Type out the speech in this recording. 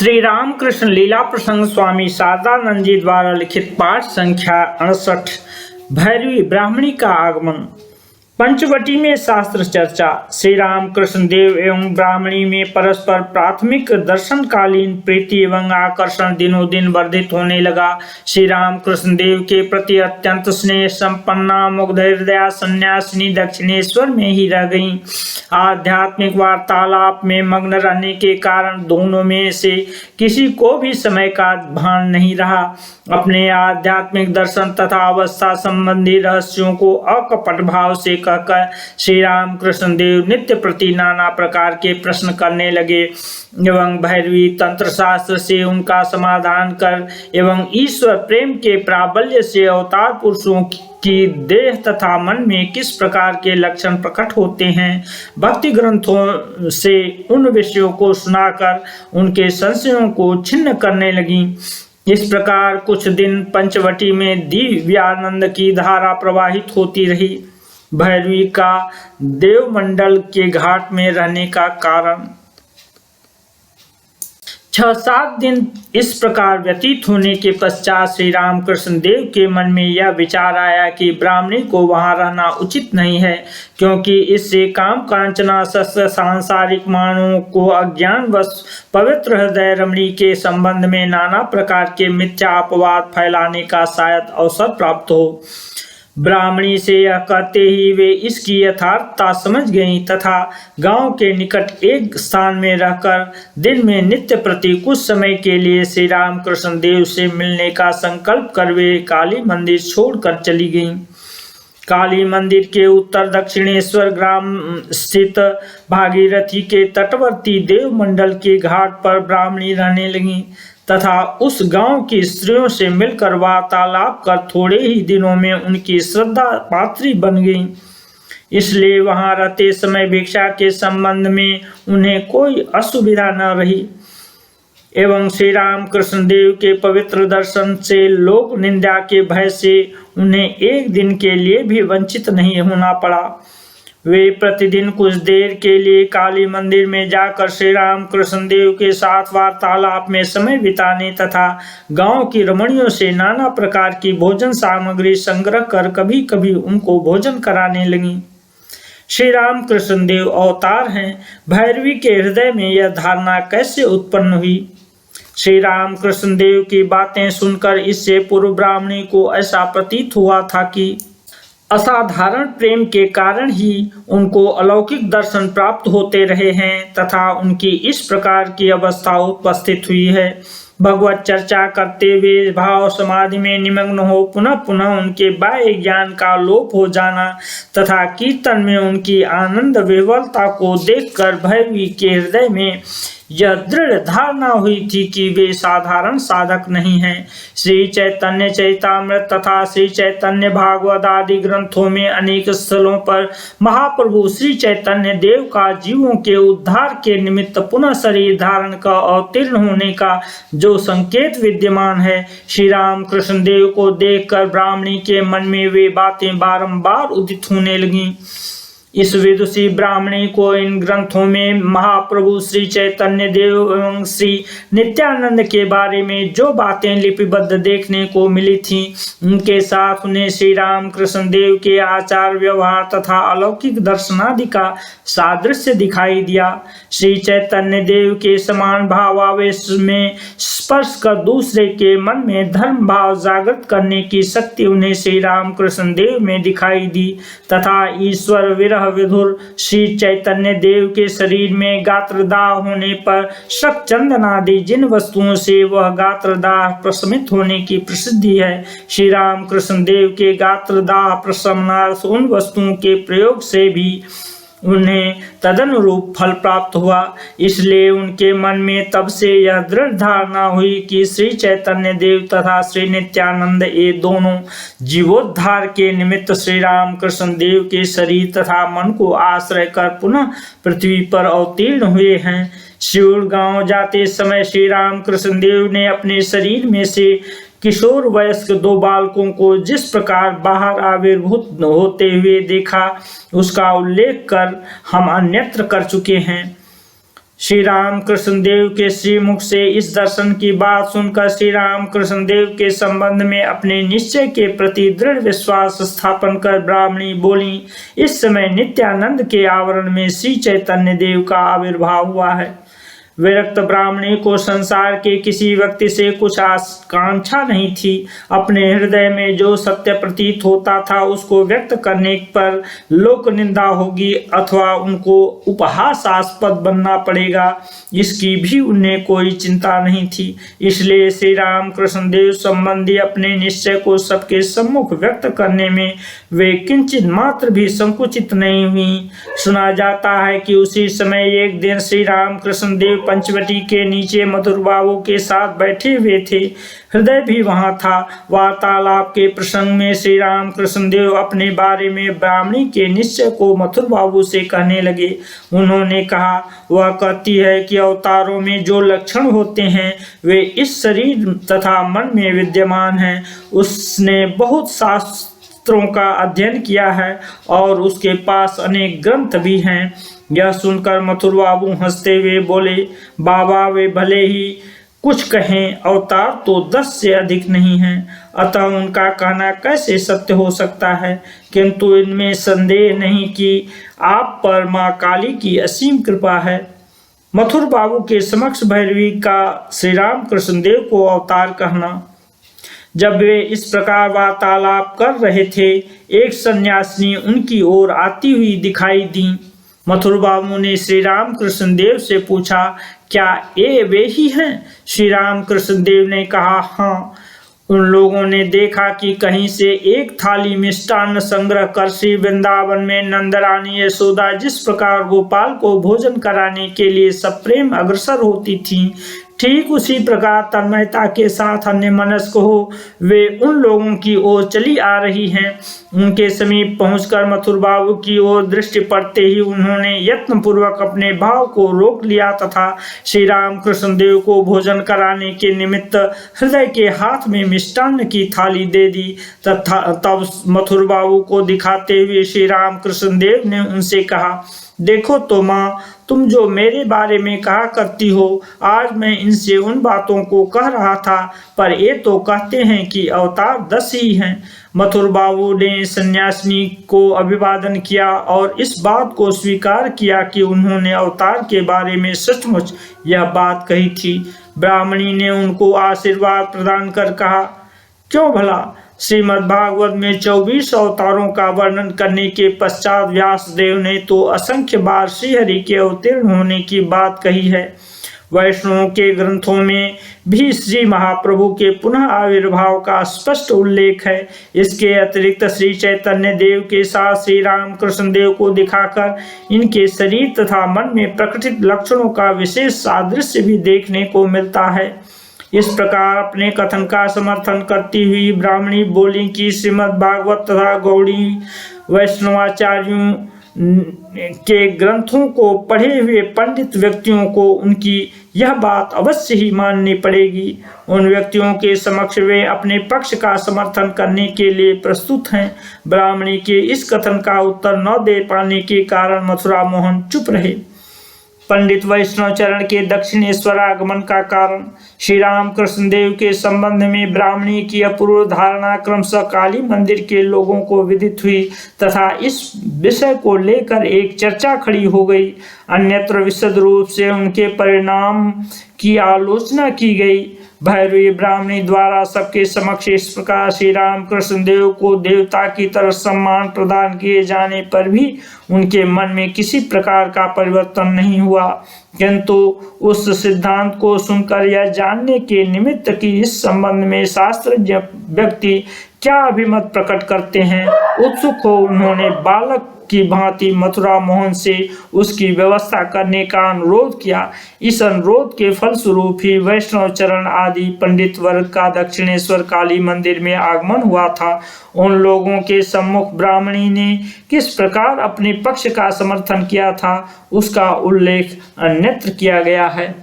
श्री रामकृष्ण लीला प्रसंग स्वामी शारदानंद जी द्वारा लिखित पाठ संख्या 68। भैरवी ब्राह्मणी का आगमन। पंचवटी में शास्त्र चर्चा। श्री रामकृष्ण देव एवं ब्राह्मणी में परस्पर प्राथमिक दर्शनकालीन प्रीति एवं आकर्षण दिनों दिन वर्धित होने लगा। श्री रामकृष्ण देव के प्रति अत्यंत स्नेह संपन्ना मुग्ध हृदया सन्यासिनी दक्षिणेश्वर में ही रह गईं। आध्यात्मिक वार्तालाप में मग्न रहने के कारण दोनों में से किसी को भी समय का भान नहीं रहा। अपने आध्यात्मिक दर्शन तथा अवस्था संबंधी रहस्यों को अकपट भाव से कहकर श्री रामकृष्ण देव नित्य प्रति नाना प्रकार के प्रश्न करने लगे एवं भैरवी तंत्र शास्त्र से उनका समाधान कर एवं ईश्वर प्रेम के प्राबल्य से अवतार पुरुषों की देह तथा मन में किस प्रकार के लक्षण प्रकट होते हैं भक्ति ग्रंथों से उन विषयों को सुनाकर उनके संशयों को छिन्न करने लगी। इस प्रकार कुछ दिन पंचवटी में दिव्यानंद की धारा प्रवाहित होती रही। भैरवी का देवमंडल के घाट में रहने का कारण। 6-7 दिन इस प्रकार व्यतीत होने के पश्चात श्री रामकृष्ण देव के मन में यह विचार आया कि ब्राह्मणी को वहां रहना उचित नहीं है, क्योंकि इससे काम कांचना सांसारिक मानवों को अज्ञानवश पवित्र हृदय रमणी के संबंध में नाना प्रकार के मिथ्या अपवाद फैलाने का शायद अवसर प्राप्त हो। ब्राह्मणी से यह कहते ही वे इसकी यथार्थता समझ गईं तथा गांव के निकट एक स्थान में रहकर दिन में नित्य प्रति कुछ समय के लिए श्री रामकृष्ण देव से मिलने का संकल्प कर वे काली मंदिर छोड़कर चली गईं। काली मंदिर के उत्तर दक्षिणेश्वर ग्राम स्थित भागीरथी के तटवर्ती देवमंडल के घाट पर ब्राह्मणी रहने लगी तथा उस गांव की स्त्रियों से मिलकर वार्तालाप कर थोड़े ही दिनों में उनकी श्रद्धा पात्री बन गई। इसलिए वहां रहते समय भिक्षा के संबंध में उन्हें कोई असुविधा न रही एवं श्री रामकृष्ण देव के पवित्र दर्शन से लोक निंदा के भय से उन्हें एक दिन के लिए भी वंचित नहीं होना पड़ा। वे प्रतिदिन कुछ देर के लिए काली मंदिर में जाकर श्री रामकृष्ण देव के साथ वार्तालाप में समय बिताने तथा गांव की रमणियों से नाना प्रकार की भोजन सामग्री संग्रह कर कभी कभी उनको भोजन कराने लगी। श्री रामकृष्ण देव अवतार हैं। भैरवी के हृदय में यह धारणा कैसे उत्पन्न हुई? श्री रामकृष्ण देव की बातें सुनकर इससे पूर्व ब्राह्मणी को ऐसा प्रतीत हुआ था कि असाधारण प्रेम के कारण ही उनको अलौकिक दर्शन प्राप्त होते रहे हैं तथा उनकी इस प्रकार की अवस्था उपस्थित हुई है। भगवत चर्चा करते हुए भाव समाधि में निमग्न हो पुनः पुनः उनके बाह्य ज्ञान का लोप हो जाना तथा कीर्तन में उनकी आनंद विह्वलता को देखकर भैरवी के हृदय में यह दृढ़ धारणा हुई थी कि वे साधारण साधक नहीं हैं। श्री चैतन्य चैतामृत तथा श्री चैतन्य भागवत आदि ग्रंथों में अनेक स्थलों पर महाप्रभु श्री चैतन्य देव का जीवों के उद्धार के निमित्त पुनः शरीर धारण का अवतीर्ण होने का जो संकेत विद्यमान है, श्री रामकृष्ण देव को देखकर ब्राह्मणी के मन में वे बातें बारंबार उदित होने लगीं। इस विदुषी ब्राह्मणी को इन ग्रंथों में महाप्रभु श्री चैतन्य देव एवं श्री नित्यानंद के बारे में जो बातें लिपिबद्ध देखने को मिली थीं, उनके साथ उन्हें श्री रामकृष्ण देव के आचार व्यवहार तथा अलौकिक दर्शनादि का सादृश्य दिखाई दिया। श्री चैतन्य देव के समान भावावेश में स्पर्श कर दूसरे के मन में धर्म भाव जागृत करने की शक्ति उन्हें श्री रामकृष्ण देव में दिखाई दी तथा ईश्वर विरह विधुर श्री चैतन्य देव के शरीर में गात्रदाह होने पर शक चंदन आदि जिन वस्तुओं से वह गात्रदाह प्रशमित होने की प्रसिद्धि है, श्री रामकृष्ण देव के गात्रदाह प्रशमनार्थ उन वस्तुओं के प्रयोग से भी उन्हें तदनुरूप फल प्राप्त हुआ। इसलिए उनके मन में तब से यह दृढ़ धारणा हुई कि श्री चैतन्य देव तथा श्री नित्यानंद ये दोनों जीवोद्धार के निमित्त श्री रामकृष्ण देव के शरीर तथा मन को आश्रय कर पुनः पृथ्वी पर अवतीर्ण हुए हैं। शिवड़ गांव जाते समय श्री रामकृष्ण देव ने अपने शरीर में से किशोर वयस्क 2 बालकों को जिस प्रकार बाहर आविर्भूत होते हुए देखा, उसका उल्लेख कर हम अन्यत्र कर चुके हैं। श्री राम कृष्णदेव के श्रीमुख से इस दर्शन की बात सुनकर श्री राम कृष्णदेव के संबंध में अपने निश्चय के प्रति दृढ़ विश्वास स्थापन कर ब्राह्मणी बोली, इस समय नित्यानंद के आवरण में श्री चैतन्य देव का आविर्भाव हुआ है। विरक्त ब्राह्मणी को संसार के किसी व्यक्ति से कुछ आकांक्षा नहीं थी। अपने हृदय में जो सत्य प्रतीत होता था उसको व्यक्त करने पर लोक निंदा होगी अथवा उनको उपहासास्पद बनना पड़ेगा, इसकी भी उन्हें कोई चिंता नहीं थी। इसलिए श्री राम कृष्णदेव संबंधी अपने निश्चय को सबके सम्मुख व्यक्त करने में वे किंचित मात्र भी संकुचित नहीं हुई। सुना जाता है कि उसी समय एक दिन श्री राम कृष्णदेव पंचवटी के नीचे मथुर बाबू के साथ बैठे हुए थे। हृदय भी वहां था। वार्तालाप के प्रसंग में श्री राम कृष्णदेव अपने बारे में ब्राह्मणी के निश्चय को मथुर बाबू से कहने लगे। उन्होंने कहा, वह कहती है कि अवतारों में जो लक्षण होते हैं वे इस शरीर तथा मन में विद्यमान हैं। उसने बहुत शास्त्रों का अध्ययन किया है और उसके पास अनेक ग्रंथ भी हैं। यह सुनकर मथुर बाबू हंसते हुए बोले, बाबा वे भले ही कुछ कहें, अवतार तो 10 से अधिक नहीं हैं, अतः उनका कहना कैसे सत्य हो सकता है। किंतु इनमें संदेह नहीं कि आप पर माँ काली की असीम कृपा है। मथुर बाबू के समक्ष भैरवी का श्री राम कृष्णदेव को अवतार कहना। जब वे इस प्रकार वार्तालाप कर रहे थे, एक सन्यासिनी उनकी ओर आती हुई दिखाई दी। मथुर बाबू ने श्री राम कृष्णदेव से पूछा, क्या ये वे ही हैं? श्री राम कृष्णदेव ने कहा, हाँ। उन लोगों ने देखा कि कहीं से एक थाली मिष्टान्न संग्रह कर श्री वृंदावन में नंदरानी यशोदा जिस प्रकार गोपाल को भोजन कराने के लिए सप्रेम अग्रसर होती थीं, ठीक उसी प्रकार तन्मयता के साथ अन्य मनस्क हो वे उन लोगों की ओर चली आ रही हैं। उनके समीप पहुंचकर मथुर बाबू की ओर दृष्टि पड़ते ही उन्होंने यत्नपूर्वक अपने भाव को रोक लिया तथा श्री राम कृष्णदेव को भोजन कराने के निमित्त हृदय के हाथ में मिष्टान्न की थाली दे दी तथा तब मथुर बाबू को दिखाते हुए श्री राम कृष्णदेव ने उनसे कहा, देखो तो माँ, तुम जो मेरे बारे में कहा करती हो, आज मैं इनसे उन बातों को कह रहा था, पर ये तो कहते हैं कि अवतार 10 ही हैं। मथुर बाबू ने सन्यासिनी को अभिवादन किया और इस बात को स्वीकार किया कि उन्होंने अवतार के बारे में सचमुच यह बात कही थी। ब्राह्मणी ने उनको आशीर्वाद प्रदान कर कहा, क्यों भला? श्रीमद्भागवत में 24 अवतारों का वर्णन करने के पश्चात व्यासदेव ने तो असंख्य बार श्रीहरि के अवतीर्ण होने की बात कही है। वैष्णवों के ग्रंथों में भी श्री महाप्रभु के पुनः आविर्भाव का स्पष्ट उल्लेख है। इसके अतिरिक्त श्री चैतन्य देव के साथ श्री राम कृष्णदेव को दिखाकर इनके शरीर तथा मन में प्रकटित लक्षणों का विशेष सादृश्य भी देखने को मिलता है। इस प्रकार अपने कथन का समर्थन करती हुई ब्राह्मणी बोली कि श्रीमद्भागवत तथा गौड़ी वैष्णवाचार्यों के ग्रंथों को पढ़े हुए पंडित व्यक्तियों को उनकी यह बात अवश्य ही माननी पड़ेगी। उन व्यक्तियों के समक्ष वे अपने पक्ष का समर्थन करने के लिए प्रस्तुत हैं। ब्राह्मणी के इस कथन का उत्तर न दे पाने के कारण मथुरा मोहन चुप रहे। पंडित वैष्णव चरण के दक्षिणेश्वर आगमन का कारण। श्री राम कृष्णदेव के संबंध में ब्राह्मणी की अपूर्व धारणा क्रमशः काली मंदिर के लोगों को विदित हुई तथा इस विषय को लेकर एक चर्चा खड़ी हो गई। अन्यत्र विशद रूप से उनके परिणाम की आलोचना की गई। भैरवी ब्राह्मणी द्वारा सबके समक्ष इस प्रकार श्री राम कृष्णदेव को देवता की तरह सम्मान प्रदान किए जाने पर भी उनके मन में किसी प्रकार का परिवर्तन नहीं हुआ, किंतु उस सिद्धांत को सुनकर यह जानने के निमित्त कि इस संबंध में शास्त्रज्ञ व्यक्ति क्या अभिमत प्रकट करते हैं, उत्सुक हो उन्होंने बालक की भांति मथुरा मोहन से उसकी व्यवस्था करने का अनुरोध किया। इस अनुरोध के फलस्वरूप ही वैष्णव चरण आदि पंडित वर्ग का दक्षिणेश्वर काली मंदिर में आगमन हुआ था। उन लोगों के सम्मुख ब्राह्मणी ने किस प्रकार अपने पक्ष का समर्थन किया था उसका उल्लेख अन्यत्र किया गया है।